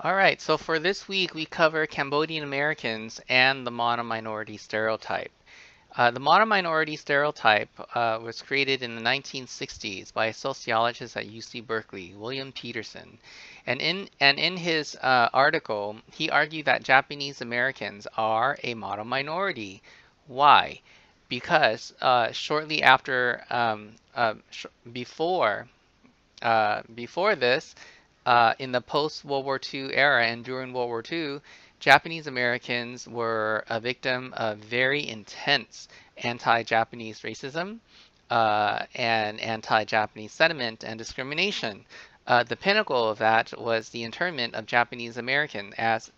All right, so for this week, we cover Cambodian Americans and the monominority stereotype. The monominority stereotype was created in the 1960s by a sociologist at UC Berkeley, William Peterson. And in his article, he argued that Japanese Americans are a monominority. Why? Because shortly after, before this, in the post-World War II era and during World War II, Japanese Americans were a victim of very intense anti-Japanese racism and anti-Japanese sentiment and discrimination. The pinnacle of that was the internment of Japanese American as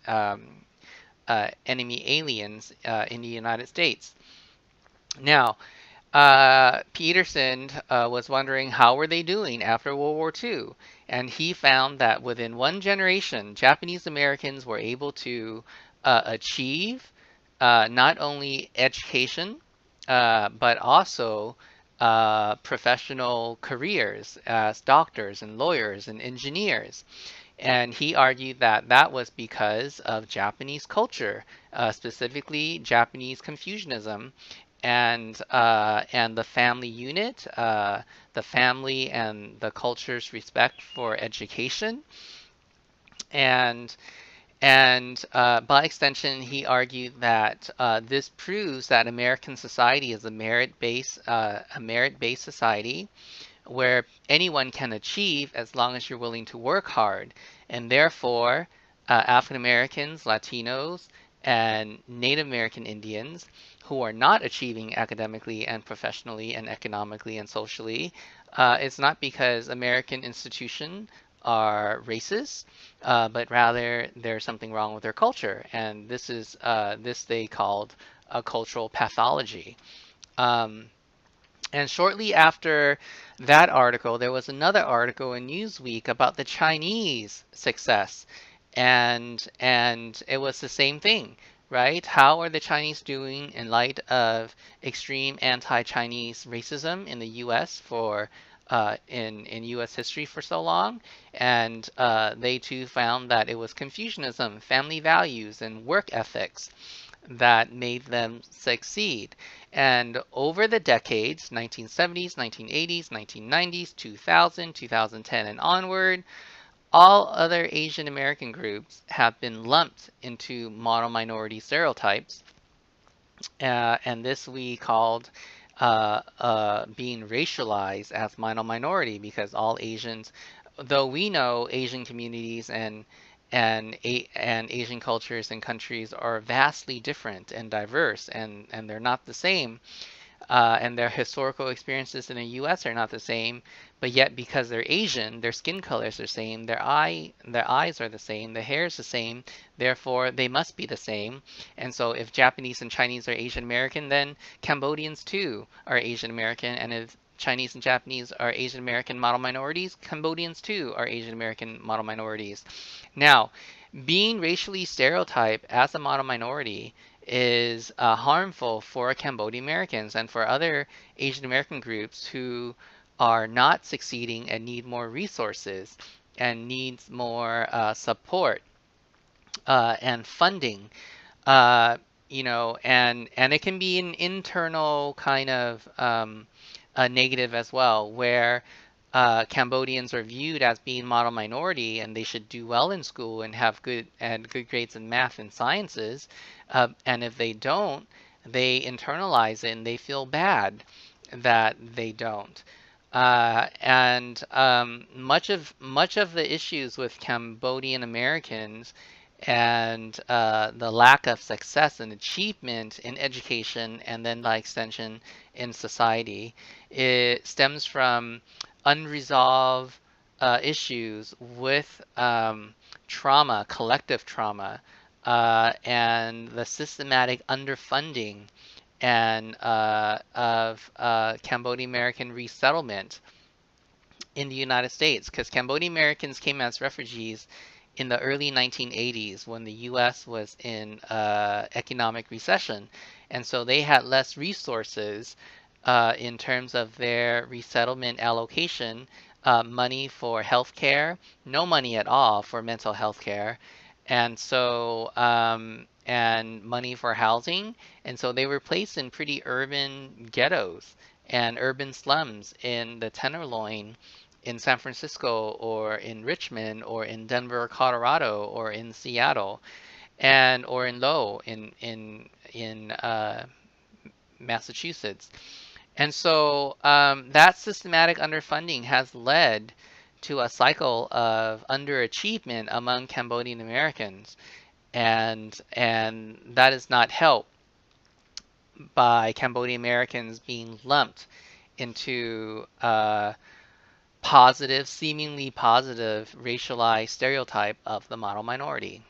enemy aliens in the United States. Now, Peterson was wondering how were they doing after World War II, and he found that within one generation, Japanese Americans were able to achieve not only education but also professional careers as doctors and lawyers and engineers. And he argued that that was because of Japanese culture, specifically Japanese Confucianism, and the family unit, the family and the culture's respect for education, and by extension, he argued that this proves that American society is a merit-based society where anyone can achieve as long as you're willing to work hard. And therefore, African Americans, Latinos, and Native American Indians who are not achieving academically and professionally and economically and socially, it's not because American institutions are racist, but rather there's something wrong with their culture. And this they called a cultural pathology. Um, and shortly after that article, there was another article in Newsweek about the Chinese success, and it was the same thing, right? How are the Chinese doing in light of extreme anti-Chinese racism in the U.S. for in U.S. history for so long? And they too found that it was Confucianism, family values, and work ethics that made them succeed. And over the decades, 1970s, 1980s, 1990s, 2000, 2010, and onward, all other Asian American groups have been lumped into mono-minority stereotypes. And this we called being racialized as mono-minority because all Asians, though we know Asian communities and Asian cultures and countries are vastly different and diverse, and they're not the same, and their historical experiences in the U.S. are not the same, but yet because they're Asian, their skin color is the same, their eyes are the same, their hair is the same, therefore they must be the same. And so if Japanese and Chinese are Asian American, then Cambodians too are Asian American, and if Chinese and Japanese are Asian American model minorities, Cambodians too are Asian American model minorities. Now, being racially stereotyped as a model minority is harmful for Cambodian Americans and for other Asian American groups who are not succeeding and need more resources and needs more support and funding. Uh, and it can be an internal kind of a negative as well, where Cambodians are viewed as being model minority and they should do well in school and have good grades in math and sciences. And if they don't, they internalize it and they feel bad that they don't. And much of the issues with Cambodian Americans and the lack of success and achievement in education and then by extension in society, it stems from unresolved issues with trauma, collective trauma, and the systematic underfunding and of Cambodian American resettlement in the United States, because Cambodian Americans came as refugees in the early 1980s when the US was in economic recession. And so they had less resources in terms of their resettlement allocation money for health care, no money at all for mental health care, and so and money for housing, and so they were placed in pretty urban ghettos and urban slums in the Tenderloin in San Francisco or in Richmond or in Denver, Colorado or in Seattle and or in Lowell in Massachusetts. And so that systematic underfunding has led to a cycle of underachievement among Cambodian Americans, and that is not helped by Cambodian Americans being lumped into positive, seemingly positive racialized stereotype of the model minority.